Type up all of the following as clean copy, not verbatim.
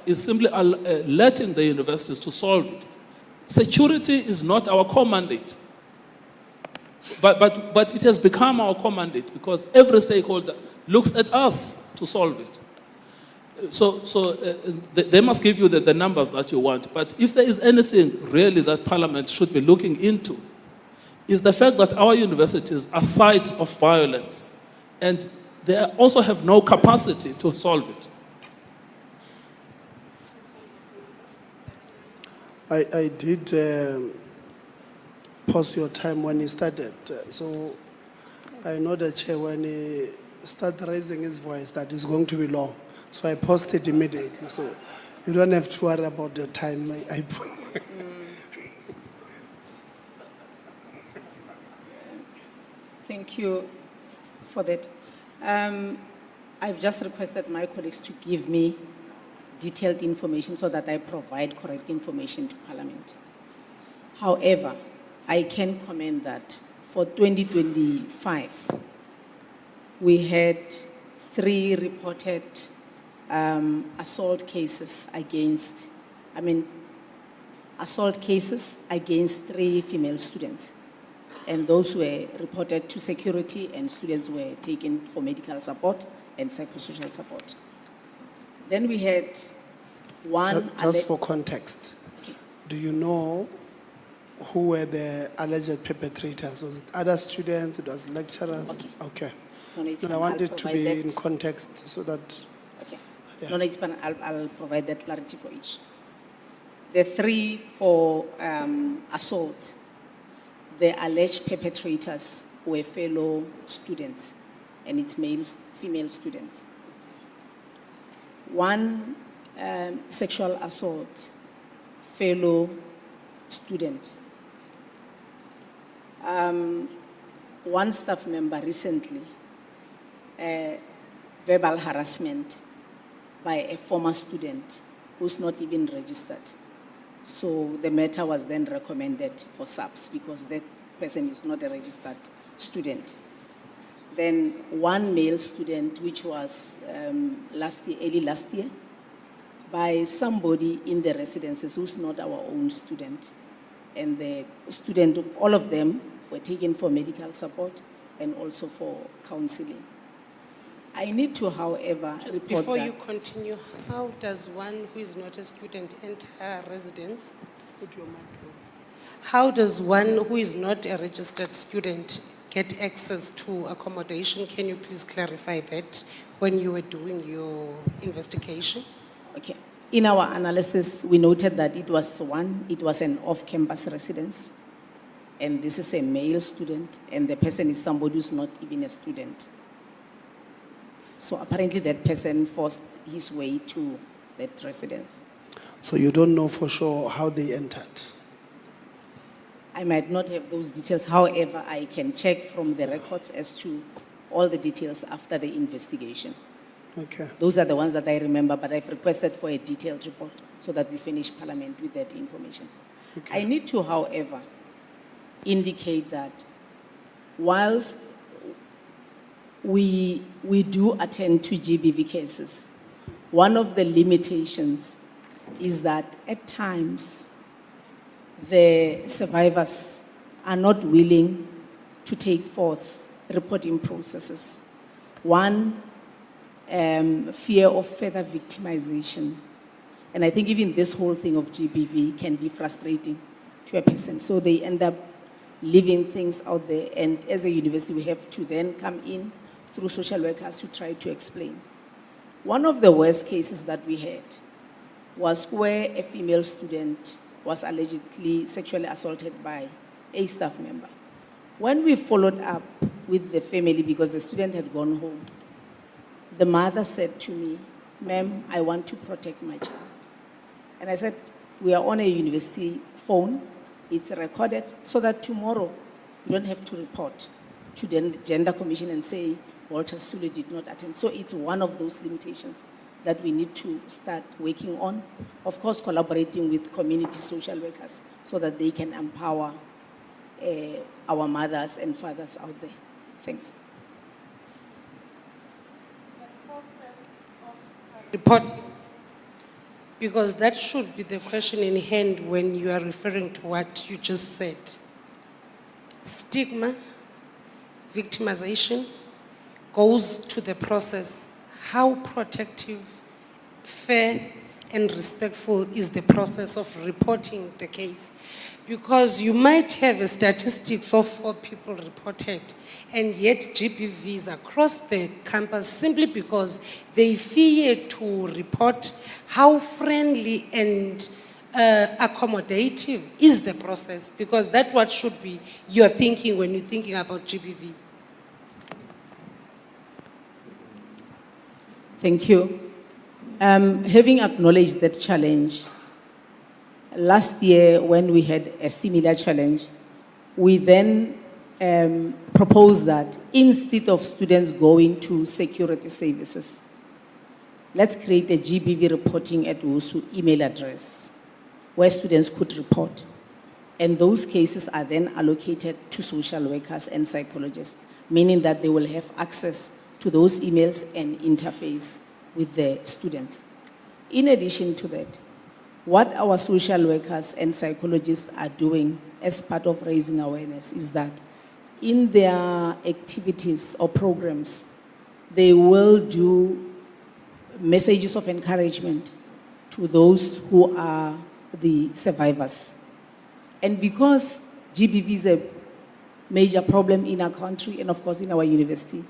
is simply letting the universities to solve it. Security is not our core mandate. But it has become our core mandate because every stakeholder looks at us to solve it. So they must give you the numbers that you want. But if there is anything really that Parliament should be looking into, is the fact that our universities are sites of violence and they also have no capacity to solve it. I did pause your time when he started. So I know the chair, when he started raising his voice, that is going to be long. So I paused it immediately. So you don't have to worry about the time. Thank you for that. I've just requested my colleagues to give me detailed information so that I provide correct information to Parliament. However, I can comment that for 2025, we had 3 reported assault cases against 3 female students. And those were reported to security and students were taken for medical support and psychosocial support. Then we had one... Just for context, okay. Do you know who were the alleged perpetrators? Was it other students? It was lecturers? Okay. No, I want it to be in context so that... Okay. Yeah. No, it's fine. I'll provide that clarity for each. The 3 for assault, the alleged perpetrators were fellow students, and it's female students. 1 sexual assault, fellow student. 1 staff member recently, verbal harassment by a former student who's not even registered. So the matter was then recommended for SAPS because that person is not a registered student. Then 1 male student, which was early last year, by somebody in the residences who's not our own student. And the student, all of them were taken for medical support and also for counseling. I need to, however, just before you continue, how does one who is not a student enter a residence? Put your mic close. How does one who is not a registered student get access to accommodation? Can you please clarify that when you were doing your investigation? Okay. In our analysis, we noted that it was an off-campus residence, and this is a male student, and the person is somebody who's not even a student. So apparently that person forced his way to that residence. So you don't know for sure how they entered? I might not have those details. However, I can check from the records as to all the details after the investigation. Okay. Those are the ones that I remember, but I've requested for a detailed report so that we finish Parliament with that information. Okay. I need to, however, indicate that whilst we do attend to GBV cases, one of the limitations is that at times the survivors are not willing to take forth reporting processes. 1, fear of further victimization. And I think even this whole thing of GBV can be frustrating to a person. So they end up leaving things out there. And as a university, we have to then come in through social workers to try to explain. One of the worst cases that we had was where a female student was allegedly sexually assaulted by a staff member. When we followed up with the family, because the student had gone home, the mother said to me, "Ma'am, I want to protect my child." And I said, "We are on a university phone, it's recorded, so that tomorrow you don't have to report to the Gender Commission and say, Walter Sulu did not attend." So it's one of those limitations that we need to start working on. Of course, collaborating with community social workers so that they can empower our mothers and fathers out there. Thanks. Report. Because that should be the question in hand when you are referring to what you just said. Stigma, victimization goes to the process. How protective, fair, and respectful is the process of reporting the case? Because you might have a statistics of 4 people reported, and yet GBVs across the campus, simply because they fear to report. How friendly and accommodative is the process? Because that's what should be your thinking when you're thinking about GBV. Thank you. Having acknowledged that challenge, last year when we had a similar challenge, we then proposed that instead of students going to security services, let's create a GBV reporting at WUSU email address where students could report. And those cases are then allocated to social workers and psychologists, meaning that they will have access to those emails and interface with the students. In addition to that, what our social workers and psychologists are doing as part of raising awareness is that in their activities or programs, they will do messages of encouragement to those who are the survivors. And because GBV is a major problem in our country and of course in our university,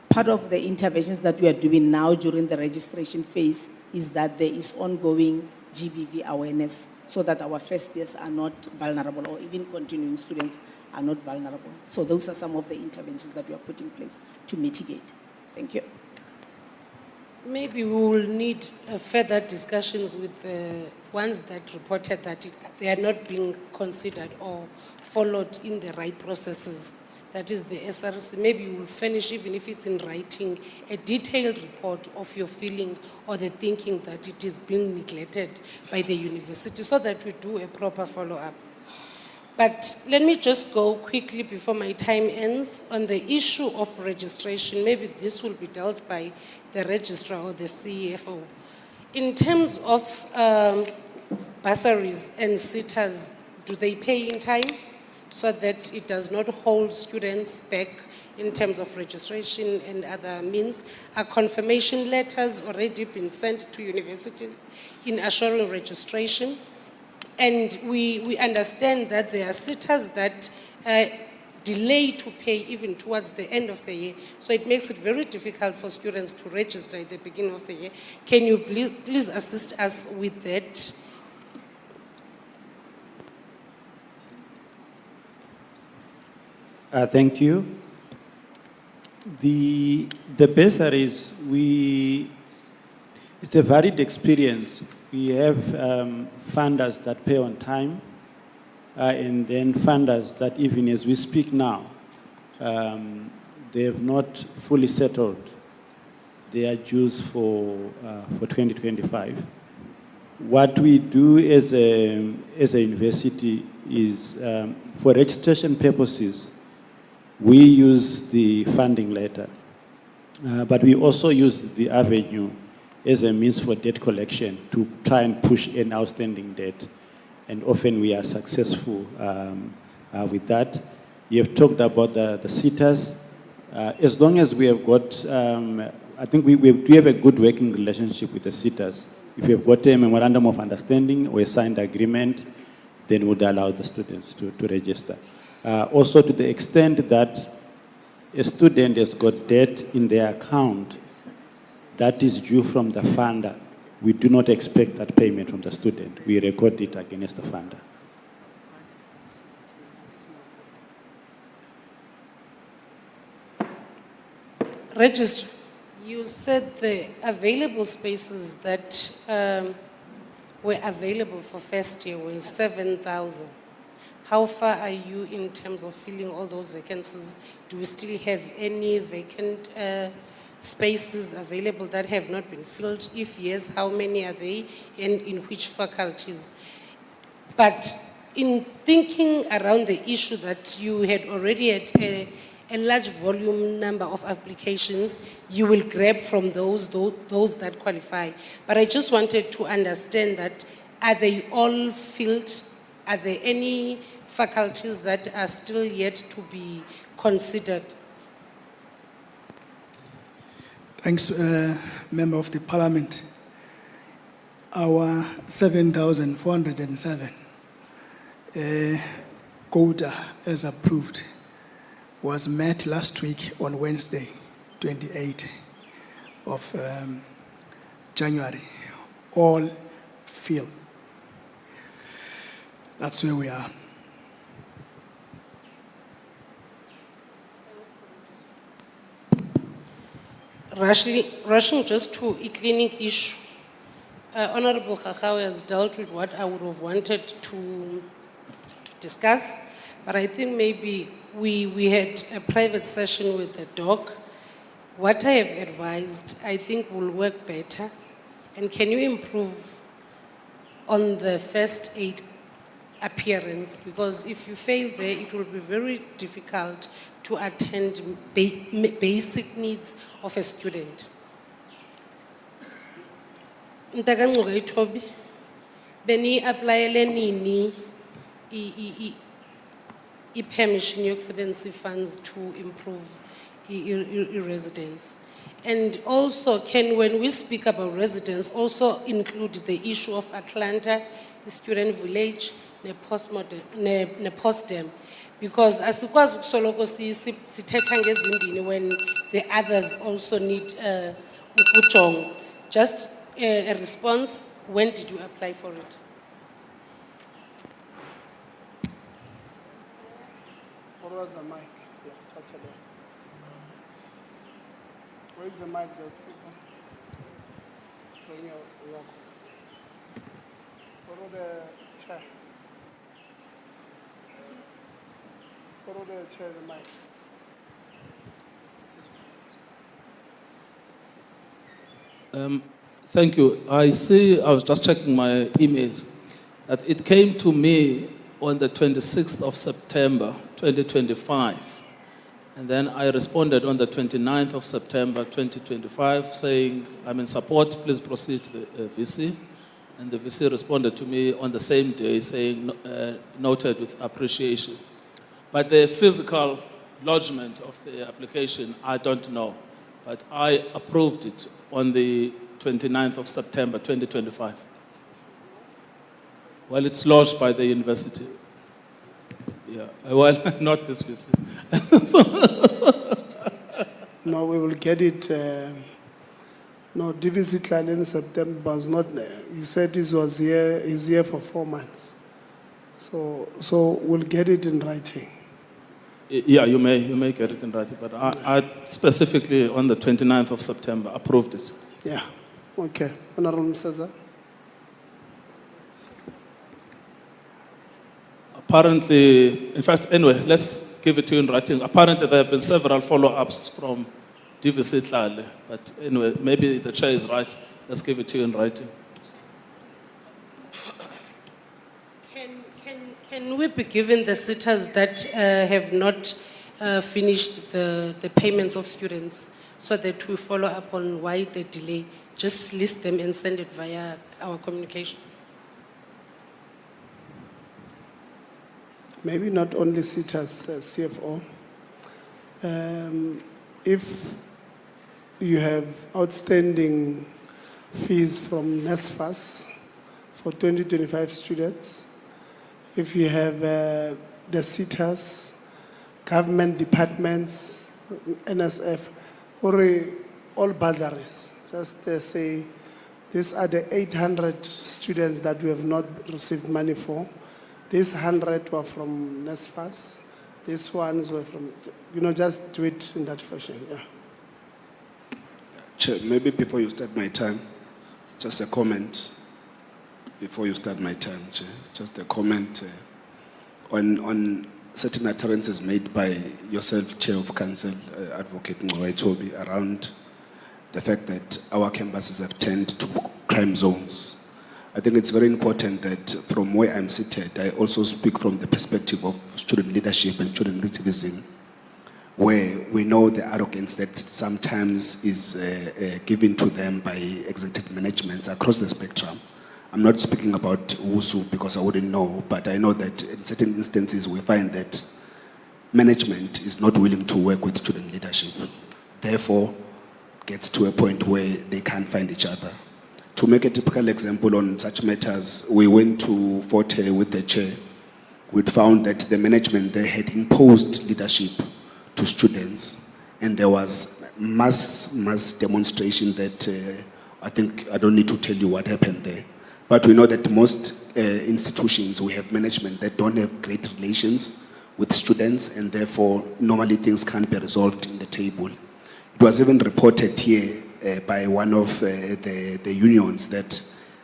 part of the interventions that we are doing now during the registration phase is that there is ongoing GBV awareness so that our first years are not vulnerable, or even continuing students are not vulnerable. So those are some of the interventions that we are putting in place to mitigate. Thank you. Maybe we will need further discussions with the ones that reported that they are not being considered or followed in the right processes. That is the SRC. Maybe you will furnish, even if it's in writing, a detailed report of your feeling or the thinking that it is being neglected by the university, so that we do a proper follow-up. But let me just go quickly before my time ends on the issue of registration. Maybe this will be dealt by the registrar or the CFO. In terms of bursaries and sitters, do they pay in time so that it does not hold students back in terms of registration and other means? Are confirmation letters already been sent to universities in assuring registration? And we understand that there are sitters that delay to pay even towards the end of the year. So it makes it very difficult for students to register at the beginning of the year. Can you please assist us with that? Thank you. The bursaries, it's a varied experience. We have funders that pay on time, and then funders that even as we speak now, they have not fully settled their dues for 2025. What we do as a university is, for registration purposes, we use the funding letter, but we also use the avenue as a means for debt collection to try and push an outstanding debt. And often we are successful with that. You have talked about the sitters. As long as we have got, I think we have a good working relationship with the sitters. If we have got a memorandum of understanding or a signed agreement, then we would allow the students to register. Also, to the extent that a student has got debt in their account that is due from the funder, we do not expect that payment from the student. We record it against the funder. Registrar, you said the available spaces that were available for first year were 7,000. How far are you in terms of filling all those vacancies? Do we still have any vacant spaces available that have not been filled? If yes, how many are they and in which faculties? But in thinking around the issue that you had already had a large volume number of applications, you will grab from those that qualify. But I just wanted to understand that, are they all filled? Are there any faculties that are still yet to be considered? Thanks, Member of the Parliament. Our 7,407 quota as approved was met last week on Wednesday, 28th of January. All filled. That's where we are. Rushing just to a clinic issue, Honorable Khakhawe has dealt with what I would have wanted to discuss, but I think maybe we had a private session with the doc. What I have advised, I think will work better. And can you improve on the first aid appearance? Because if you fail there, it will be very difficult to attend basic needs of a student. Ntakancuka ithobi, beni applyele nini i-permission yokusebenzisa funds to improve residence? And also, when we speak about residence, also include the issue of Atlanta, the student village, the postdem, because asikwazi ukusoloko sithetha ngezimbini when the others also need ukujongwa. Just a response, when did you apply for it? What was the mic? Yeah, touch it there. Where's the mic there, Susan? Bring your borrow the chair. Borrow the chair, the mic. Thank you. I see, I was just checking my emails, that it came to me on the 26th of September, 2025. And then I responded on the 29th of September, 2025, saying, I'm in support, please proceed to the VC. And the VC responded to me on the same day saying, noted with appreciation. But the physical lodgement of the application, I don't know. But I approved it on the 29th of September, 2025. Well, it's lodged by the university. Yeah, well, not this visit. No, we will get it. No, DVC client in September was not there. He said he's here for 4 months. So we'll get it in writing. Yeah, you may get it in writing, but I specifically on the 29th of September approved it. Yeah, okay. Honorable Msaza. Apparently, in fact, anyway, let's give it to you in writing. Apparently, there have been several follow-ups from DVC Tlale, but anyway, maybe the chair is right. Let's give it to you in writing. Can we be given the sitters that have not finished the payments of students so that we follow up on why the delay? Just list them and send it via our communication. Maybe not only sitters, CFO. If you have outstanding fees from NSFAS for 2025 students, if you have the sitters, government departments, NSF, or all bursaries, just say, these are the 800 students that we have not received money for. These 100 were from NSFAS. These ones were from, just do it in that fashion, yeah. Chair, maybe before you start my time, just a comment. Before you start my time, Chair, just a comment on certain utterances made by yourself, Chair of Council, Advocate Toby, around the fact that our campuses have turned to crime zones. I think it's very important that from where I'm seated, I also speak from the perspective of student leadership and student activism. where we know the arrogance that sometimes is given to them by executive managements across the spectrum. I'm not speaking about WUSU because I wouldn't know, but I know that in certain instances we find that management is not willing to work with student leadership. Therefore, gets to a point where they can't find each other. To make a typical example on such matters, we went to Forte with the chair. We'd found that the management there had imposed leadership to students, and there was mass demonstration that I don't need to tell you what happened there. But we know that most institutions, we have management that don't have great relations with students, and therefore normally things can't be resolved in the table. It was even reported here by one of the unions that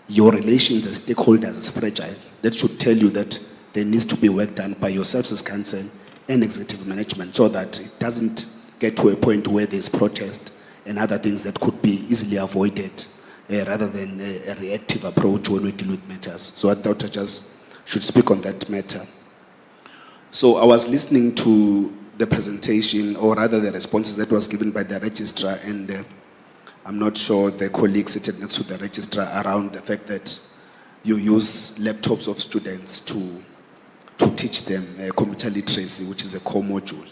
your relations as stakeholders is fragile. That should tell you that there needs to be work done by yourselves as council and executive management so that it doesn't get to a point where there's protest and other things that could be easily avoided rather than a reactive approach when we deal with matters. So I thought I just should speak on that matter. So I was listening to the presentation, or rather the responses that was given by the registrar, and I'm not sure the colleagues seated next to the registrar around the fact that you use laptops of students to teach them computer literacy, which is a core module.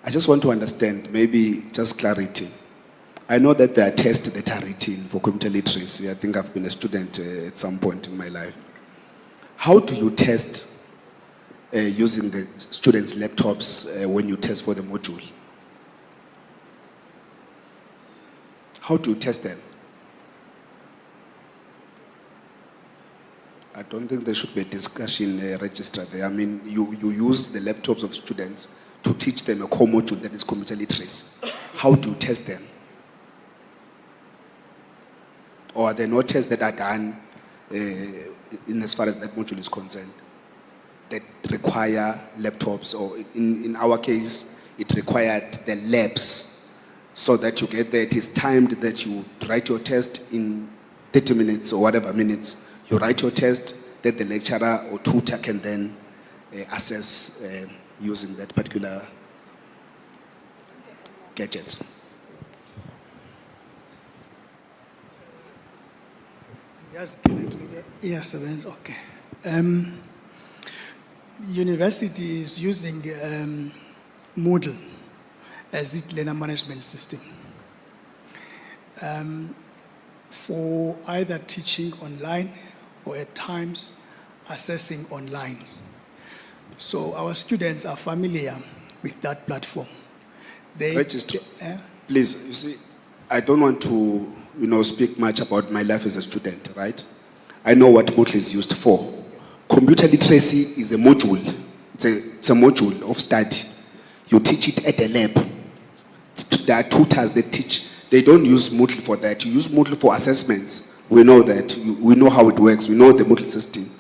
I just want to understand, maybe just clarity. I know that there are tests that are written for computer literacy. I think I've been a student at some point in my life. How do you test using the students' laptops when you test for the module? How do you test them? I don't think there should be a discussion registered there. I mean, you use the laptops of students to teach them a core module that is computer literacy. How do you test them? Or are there no tests that are done in as far as that module is concerned that require laptops, or in our case, it required the labs so that you get there. It is timed that you write your test in 30 minutes or whatever minutes. You write your test that the lecturer or tutor can then assess using that particular gadget. Just give it to me. Yes, okay. University is using Moodle as its learner management system for either teaching online or at times assessing online. So our students are familiar with that platform. Registrar, please, you see, I don't want to speak much about my life as a student, right? I know what Moodle is used for. Computer literacy is a module. It's a module of study. You teach it at a lab. There are tutors that teach. They don't use Moodle for that. You use Moodle for assessments. We know that. We know how it works. We know the Moodle system.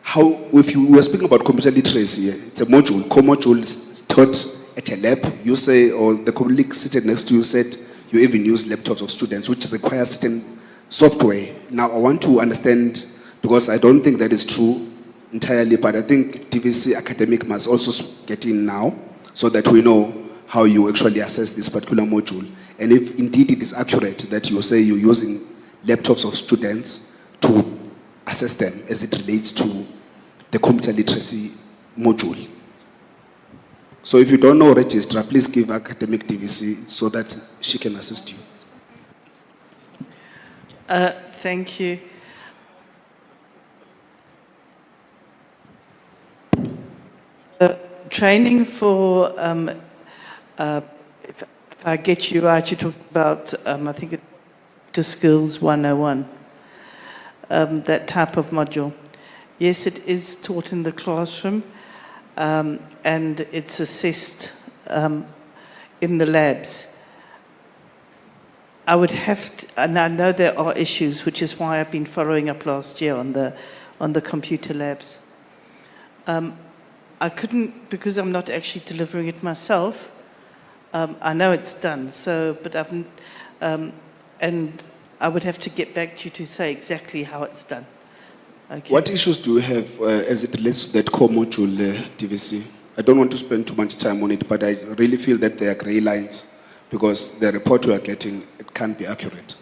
If you were speaking about computer literacy, it's a module. Core module is taught at a lab. You say, or the colleague seated next to you said, you even use laptops of students, which require certain software. Now, I want to understand, because I don't think that is true entirely, but I think TVC academic must also get in now so that we know how you actually assess this particular module. And if indeed it is accurate that you say you're using laptops of students to assess them as it relates to the computer literacy module. So if you don't know registrar, please give academic TVC so that she can assist you. Thank you. Training for, if I get you right, you talked about, I think, to Skills 101, that type of module. Yes, it is taught in the classroom, and it's assessed in the labs. I would have to, and I know there are issues, which is why I've been following up last year on the computer labs. I couldn't, because I'm not actually delivering it myself. I know it's done, so, but and I would have to get back to you to say exactly how it's done. Okay. What issues do you have as it relates to that core module, TVC? I don't want to spend too much time on it, but I really feel that there are grey lines because the report we are getting, it can't be accurate.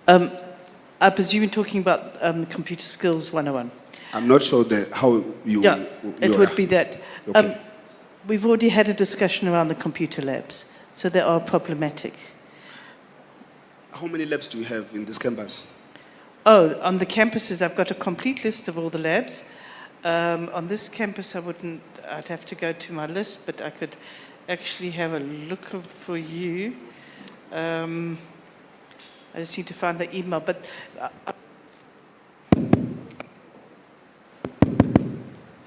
I presume you're talking about Computer Skills 101. I'm not sure how you... Yeah, it you would are- be that. Okay. We've already had a discussion around the computer labs, so they are problematic. How many labs do you have in this campus? Oh, on the campuses, I've got a complete list of all the labs. On this campus, I'd have to go to my list, but I could actually have a look for you. I just need to find the email, but...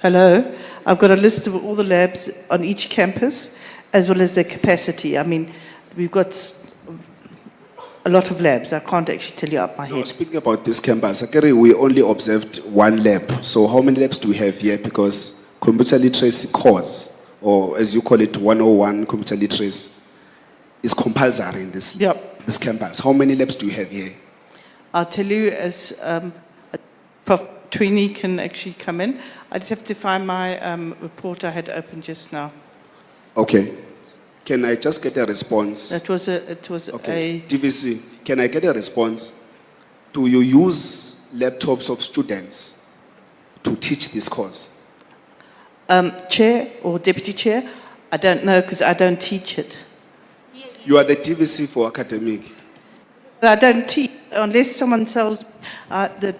Hello, I've got a list of all the labs on each campus, as well as their capacity. I mean, we've got a lot of labs. I can't actually tell you out my No, head. speaking about this campus, Akere, we only observed one lab. So how many labs do we have here? Because computer literacy course, or as you call it, 101 computer literacy, is compulsory in this, Yep. this campus. How many labs do you have here? I'll tell you as Prof. Tweeny can actually come in. I just have to find my report I had open just now. Okay. Can I just get a response? It was Okay. DVC, can I get a response? Do you use laptops of students to teach this course? Chair or Deputy Chair, I don't know because I don't teach it. You are the DVC for academic. But I don't teach unless someone tells me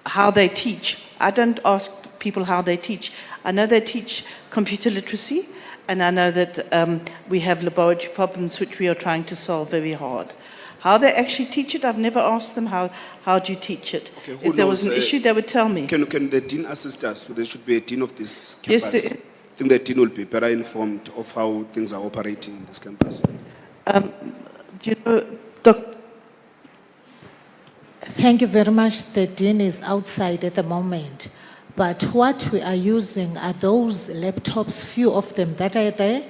how they teach. I don't ask people how they teach. I know they teach computer literacy, and I know that we have laboratory problems which we are trying to solve very hard. How they actually teach it, I've never asked them how do you teach it. Okay, who If there was an knows, issue, they would tell me. Can the dean assist us? There should be a dean of this Yes, campus. there- I think the dean will be better informed of how things are operating in this campus. Do you know, Dr. Thank you very much. The dean is outside at the moment. But what we are using are those laptops, few of them that are there,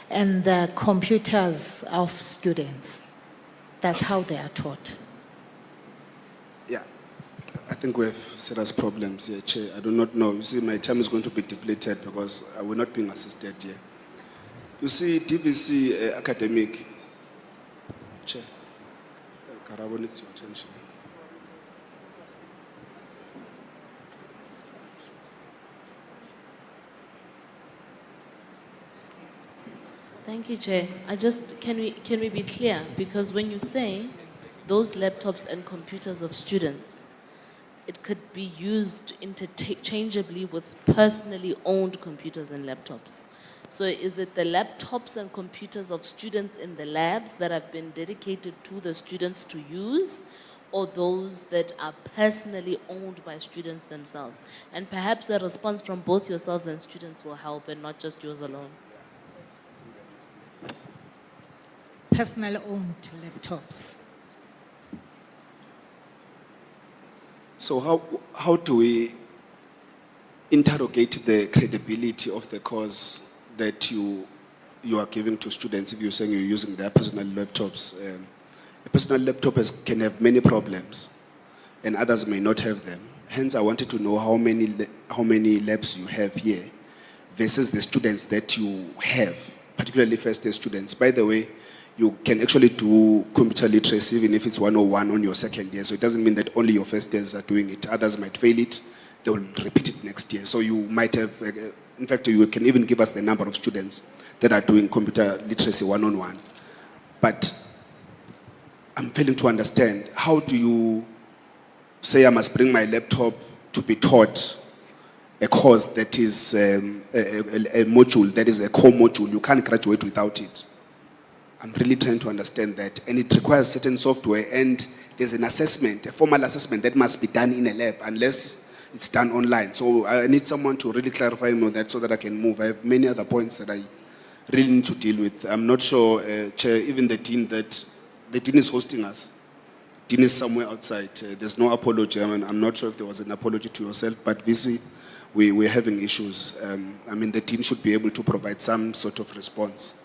and the computers of students. That's how they are taught. Yeah, I think we have serious problems here, Chair. I do not know. You see, my time is going to be depleted because we're not being assisted here. You see, DVC academic. Chair, Karabo needs your attention. Thank you, Chair. Can we be clear? Because when you say those laptops and computers of students, it could be used interchangeably with personally owned computers and laptops. So is it the laptops and computers of students in the labs that have been dedicated to the students to use, or those that are personally owned by students themselves? And perhaps a response from both yourselves and students will help, and not just yours alone. Personal owned laptops. So how do we interrogate the credibility of the course that you are giving to students if you're saying you're using their personal laptops? A personal laptop can have many problems, and others may not have them. Hence, I wanted to know how many labs you have here versus the students that you have, particularly first-year students. By the way, you can actually do computer literacy even if it's 101 on your second year. So it doesn't mean that only your first years are doing it. Others might fail it. They will repeat it next year. So you might have, in fact, you can even give us the number of students that are doing computer literacy 101. But I'm failing to understand, how do you say I must bring my laptop to be taught a course that is a module, that is a core module? You can't graduate without it. I'm really trying to understand that. And it requires certain software, and there's an assessment, a formal assessment that must be done in a lab unless it's done online. So I need someone to really clarify me on that so that I can move. I have many other points that I really need to deal with. I'm not sure, Chair, even the dean is hosting us. Dean is somewhere outside. There's no apology. I mean, I'm not sure if there was an apology to yourself, but VC, we're having issues. I mean, the dean should be able to provide some sort of response.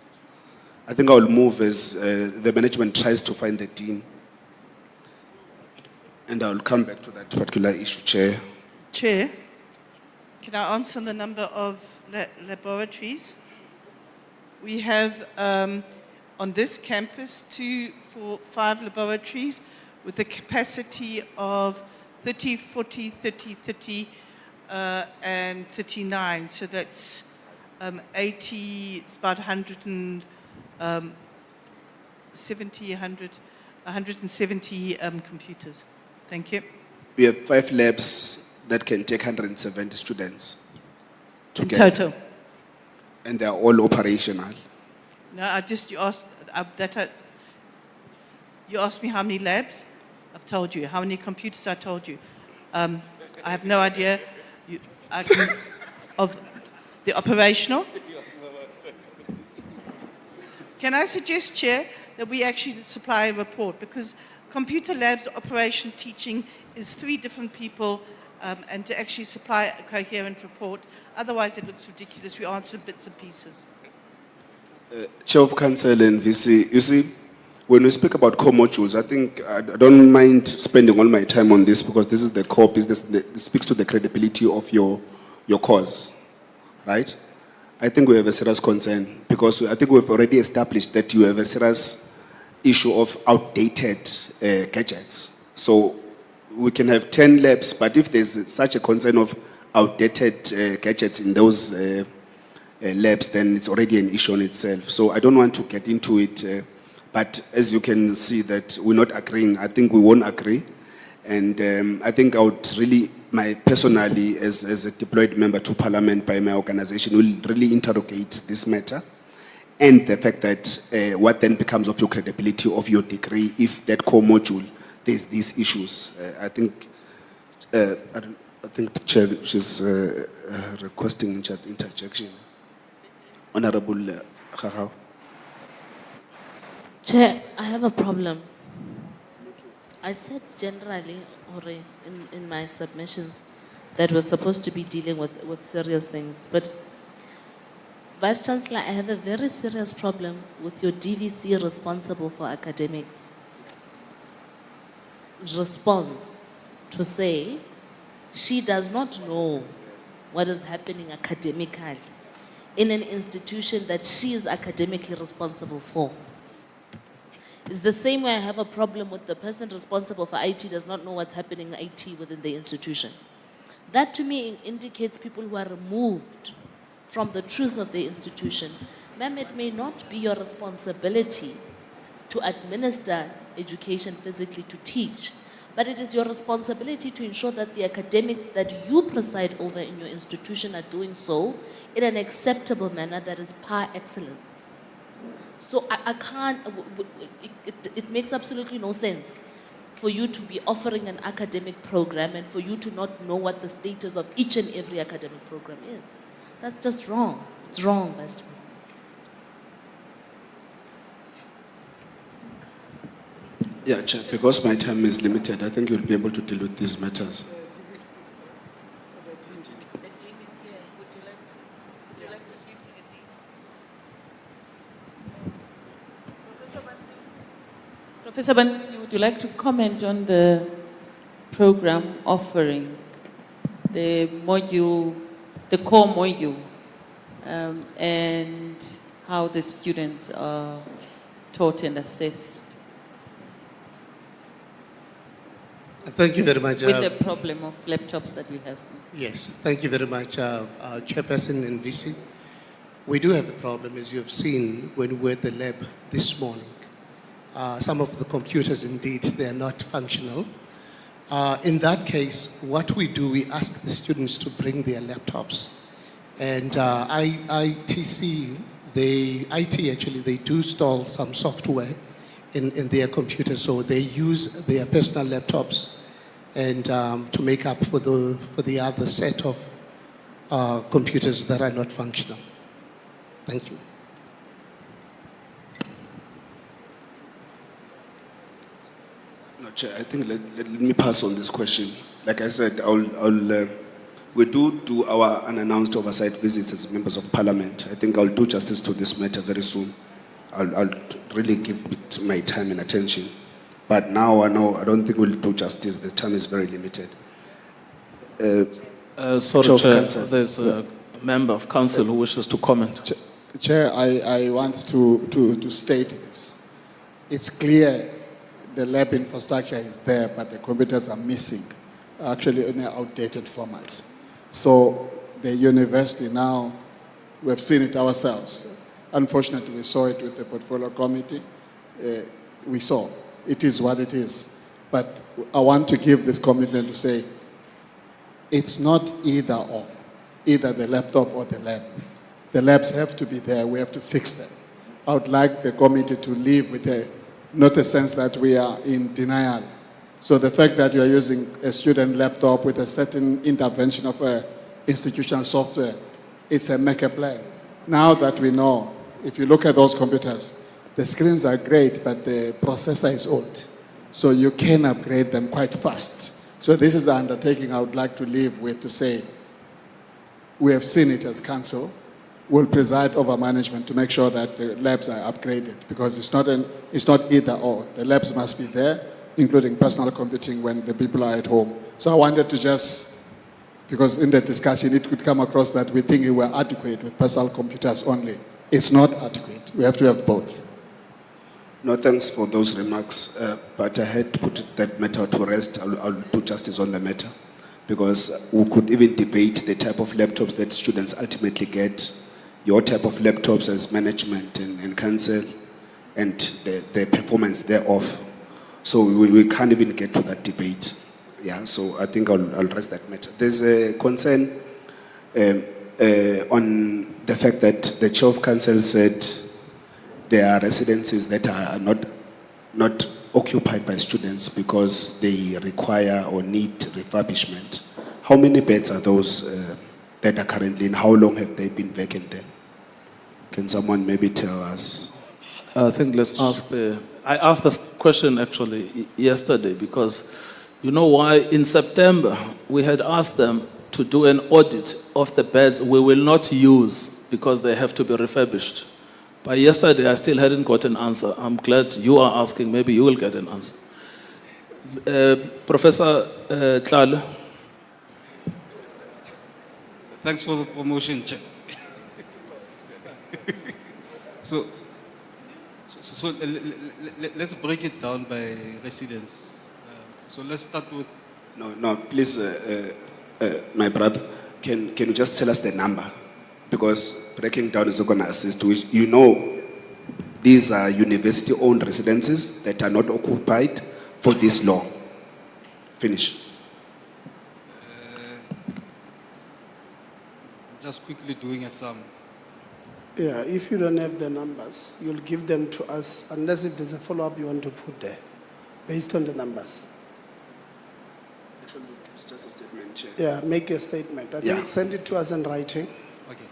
I think I will move as the management tries to find the dean. And I will come back to that particular issue, Chair. Chair, can I answer the number of laboratories? We have on this campus 5 laboratories with a capacity of 30, 40, 30, 30, and 39. So that's 80, it's about 170, 170 computers. Thank you. We have 5 labs that can take 170 students In together. total. And they are all operational. No, you asked you asked me how many labs. I've told you. How many computers? I told you. I have no idea. Of the operational. Can I suggest, Chair, that we actually supply a report, because computer labs, operation, teaching is 3 different people, and to actually supply a coherent report. Otherwise, it looks ridiculous. We answer bits and pieces. Chair of Council and VC, you see, when we speak about core modules, I think I don't mind spending all my time on this, because this is the core business that speaks to the credibility of your cause, right? I think we have a serious concern, because I think we've already established that you have a serious issue of outdated gadgets. So we can have 10 labs, but if there's such a concern of outdated gadgets in those labs, then it's already an issue on itself. So I don't want to get into it, but as you can see that we're not agreeing. I think we won't agree. And I think I would really, personally, as a deployed member to Parliament by my organization, will really interrogate this matter. And the fact that what then becomes of your credibility of your degree if that core module, there's these issues. I think the Chair, she's requesting interjection. Honorable Khahau. Chair, I have a problem. I said generally, or in my submissions, that we're supposed to be dealing with serious things. But Vice Chancellor, I have a very serious problem with your DVC responsible for academics' response to say she does not know what is happening academically in an institution that she is academically responsible for. It's the same way I have a problem with the person responsible for IT does not know what's happening in IT within the institution. That to me indicates people who are removed from the truth of the institution. Ma'am, it may not be your responsibility to administer education physically, to teach, but it is your responsibility to ensure that the academics that you preside over in your institution are doing so in an acceptable manner that is par excellence. So I can't, it makes absolutely no sense for you to be offering an academic program and for you to not know what the status of each and every academic program is. That's just wrong. It's wrong, Vice Chancellor. Yeah, Chair, because my time is limited, I think you'll be able to deal with these matters. Professor Bantini, would you like to comment on the program offering, the module, the core module, and how the students are taught and assessed? Thank you very much. With the problem of laptops that we have. Yes, thank you very much, Chairperson and VC. We do have a problem, as you have seen when we were at the lab this morning. Some of the computers, indeed, they are not functional. In that case, what we do, we ask the students to bring their laptops. And ITC, they do install some software in their computers, so they use their personal laptops and to make up for the other set of computers that are not functional. Thank you. No, Chair, I think let me pass on this question. Like I said, we do our unannounced oversight visits as members of Parliament. I think I'll do justice to this matter very soon. I'll really give it my time and attention. But now I don't think we'll do justice. The time is very limited. Sorry, Chair, there's a member of council who wishes to comment. Chair, I want to state this. It's clear the lab infrastructure is there, but the computers are missing, actually in an outdated format. So the university now, we've seen it ourselves. Unfortunately, we saw it with the portfolio committee. We saw it is what it is. But I want to give this commitment to say it's not either or, either the laptop or the lab. The labs have to be there. We have to fix them. I would like the committee to leave with not a sense that we are in denial. So the fact that you are using a student laptop with a certain intervention of institutional software, it's a make a plan. Now that we know, if you look at those computers, the screens are great, but the processor is old. So you can upgrade them quite fast. So this is the undertaking I would like to leave with, to say, we have seen it as council. We'll preside over management to make sure that the labs are upgraded, because it's not either or. The labs must be there, including personal computing when the people are at home. So I wanted to just, because in the discussion it could come across that we think we were adequate with personal computers only. It's not adequate. We have to have both. No, thanks for those remarks, but I had to put that matter to rest. I'll do justice on the matter, because we could even debate the type of laptops that students ultimately get, your type of laptops as management and council, and the performance thereof. So we can't even get to that debate. Yeah, so I think I'll rest that matter. There's a concern on the fact that the chair of council said there are residences that are not occupied by students because they require or need refurbishment. How many beds are those that are currently, and how long have they been vacant there? Can someone maybe tell us? I think let's ask I asked this question actually yesterday, because you know why? In September, we had asked them to do an audit of the beds we will not use because they have to be refurbished. But yesterday, I still hadn't got an answer. I'm glad you are asking. Maybe you will get an answer. Professor Tlale. Thanks for the promotion, Chair. So let's break it down by residents. So let's start with... No, please, my brother, can you just tell us the number? Because breaking down is not going to assist. You know, these are university-owned residences that are not occupied for this long. Finish. Just quickly doing a sum. Yeah, if you don't have the numbers, you'll give them to us, unless if there's a follow-up you want to put there, based on the numbers. Actually, it's just a statement, Chair. Yeah, make a statement. I think send it to us in writing. Okay.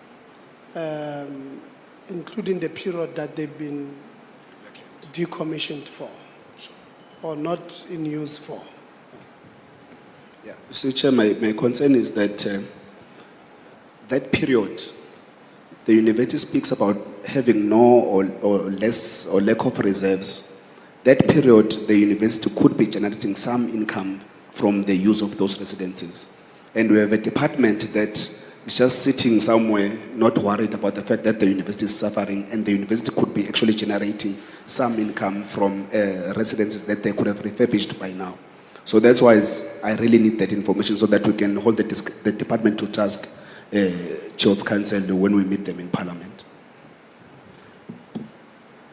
Including the period that they've been decommissioned for, or not in use for. Yeah, so Chair, my concern is that that period, the university speaks about having no or less or lack of reserves. That period, the university could be generating some income from the use of those residences. And we have a department that is just sitting somewhere, not worried about the fact that the university is suffering, and the university could be actually generating some income from residences that they could have refurbished by now. So that's why I really need that information so that we can hold the department to task, Chair of Council, when we meet them in Parliament.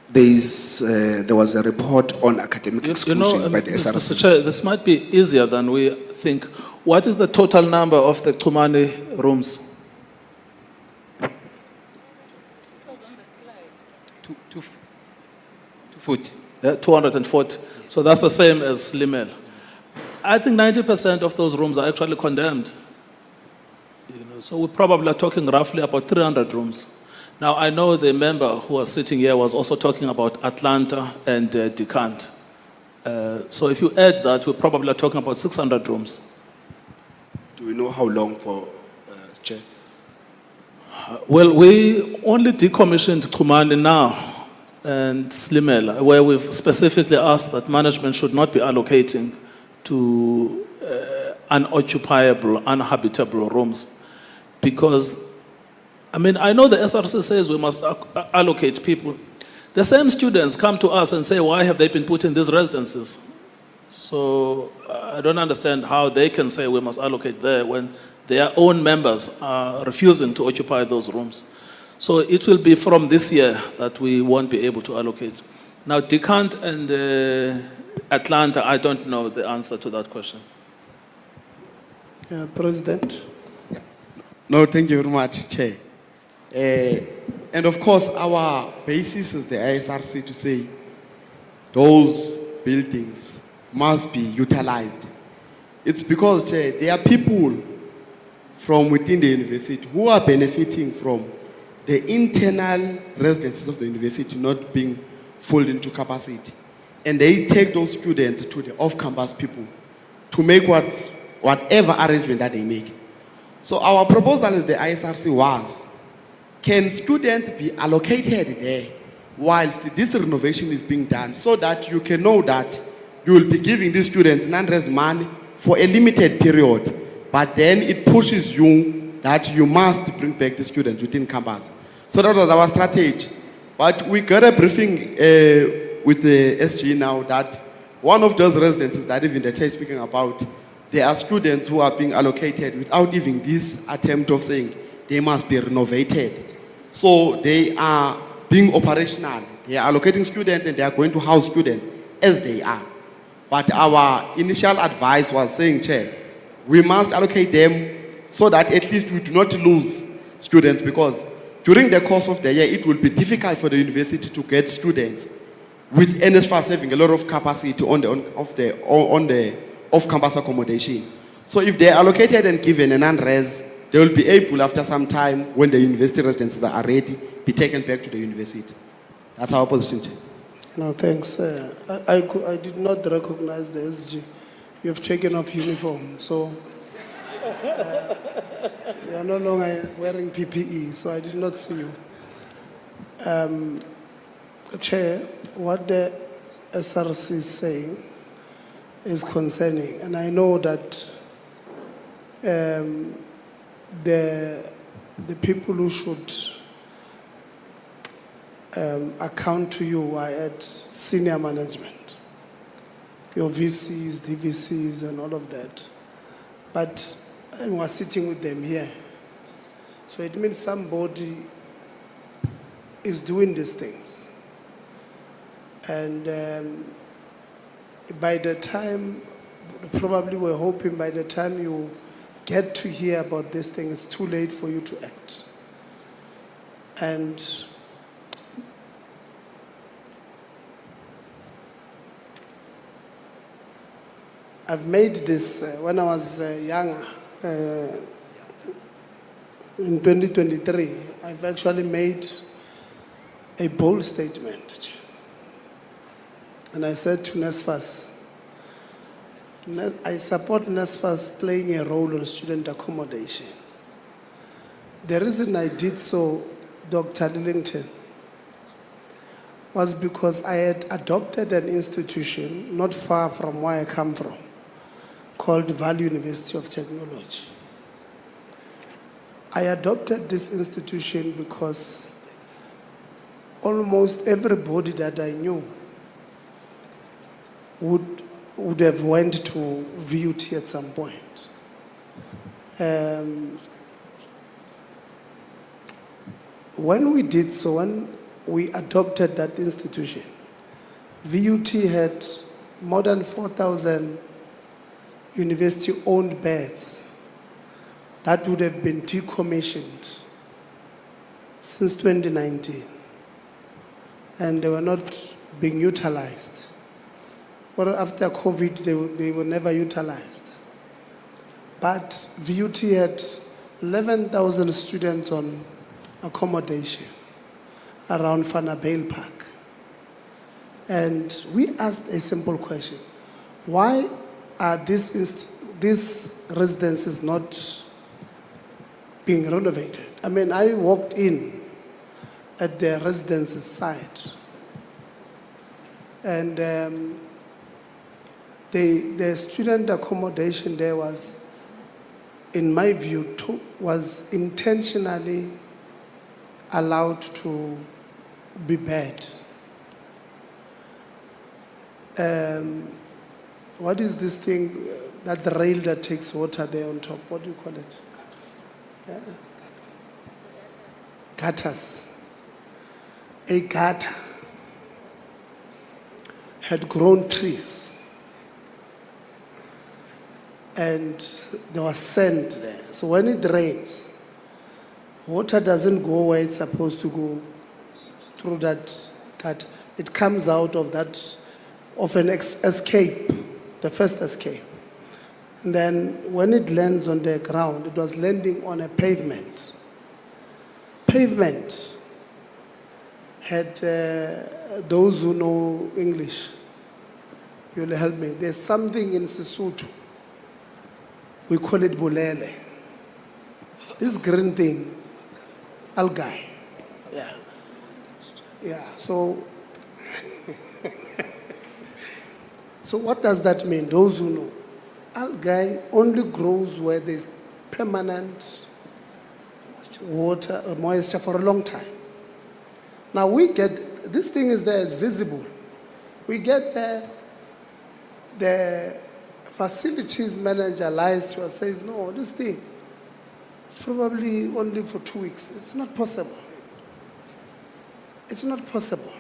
There was a report on academic exclusion by the SRC. Mr. Chair, this might be easier than we think. What is the total number of the Kumani rooms? 240. 240. So that's the same as Slimel. I think 90% of those rooms are actually condemned. So we probably are talking roughly about 300 rooms. Now, I know the member who was sitting here was also talking about Atlanta and Decant. So if you add that, we're probably talking about 600 rooms. Do we know how long for, Chair? Well, we only decommissioned Kumani now and Slimela, where we've specifically asked that management should not be allocating to unoccupiable, uninhabitable rooms. Because I mean, I know the SRC says we must allocate people. The same students come to us and say, why have they been put in these residences? So I don't understand how they can say we must allocate there when their own members are refusing to occupy those rooms. So it will be from this year that we won't be able to allocate. Now, Decant and Atlanta, I don't know the answer to that question. President. No, thank you very much, Chair. And of course, our basis is the ISRC to say those buildings must be utilized. It's because, Chair, there are people from within the university who are benefiting from the internal residences of the university not being filled into capacity. And they take those students to the off-campus people to make whatever arrangement that they make. So our proposal is the ISRC was, can students be allocated there whilst this renovation is being done so that you can know that you will be giving these students non-res money for a limited period, but then it pushes you that you must bring back the students within campus. So that was our strategy. But we got a briefing with the SG now that one of those residences that even the chair is speaking about, there are students who are being allocated without even this attempt of saying they must be renovated. So they are being operational. They are allocating students and they are going to house students as they are. But our initial advice was saying, Chair, we must allocate them so that at least we do not lose students, because during the course of the year, it will be difficult for the university to get students with NSFAS having a lot of capacity on the off-campus accommodation. So if they are allocated and given an non-res, they will be able, after some time, when the university residences are ready, be taken back to the university. That's our position, Chair. No, thanks. I did not recognize the SG. You have taken off uniform, so you are no longer wearing PPE, so I did not see you. Chair, what the SRC is saying is concerning, and I know that the people who should account to you are at senior management, your VCs, DVCs, and all of that. But we're sitting with them here. So it means somebody is doing these things. And by the time, probably we're hoping by the time you get to hear about this thing, it's too late for you to act. And I've made this when I was younger. In 2023, I've actually made a bold statement. And I said to NSFAS, I support NSFAS playing a role in student accommodation. The reason I did so, Dr. Lillington, was because I had adopted an institution not far from where I come from, called Valley University of Technology. I adopted this institution because almost everybody that I knew would have went to VUT at some point. When we did so, when we adopted that institution, VUT had more than 4,000 university-owned beds that would have been decommissioned since 2019, and they were not being utilized. Well, after COVID, they were never utilized. But VUT had 11,000 students on accommodation around Vanabale Park. And we asked a simple question: why are these residences not being renovated? I mean, I walked in at the residences site, and the student accommodation there was, in my view, was intentionally allowed to be bad. What is this thing, that the rail that takes water there on top? What do you call it? Yeah. Gutters. A gutter had grown trees, and there was sand there. So when it rains, water doesn't go where it's supposed to go through that gutter. It comes out of that, of an escape, the first escape. And then when it lands on the ground, it was landing on a pavement. Pavement had, those who know English, you'll help me. There's something in Sesotho. We call it bulele. This green thing, algae. Yeah. Yeah, so, so what does that mean? Those who know. Algae only grows where there's permanent water or moisture for a long time. Now we get, this thing is there, it's visible. We get there, the facilities manager lies to us, says, no, this thing, it's probably only for 2 weeks. It's not possible. It's not possible.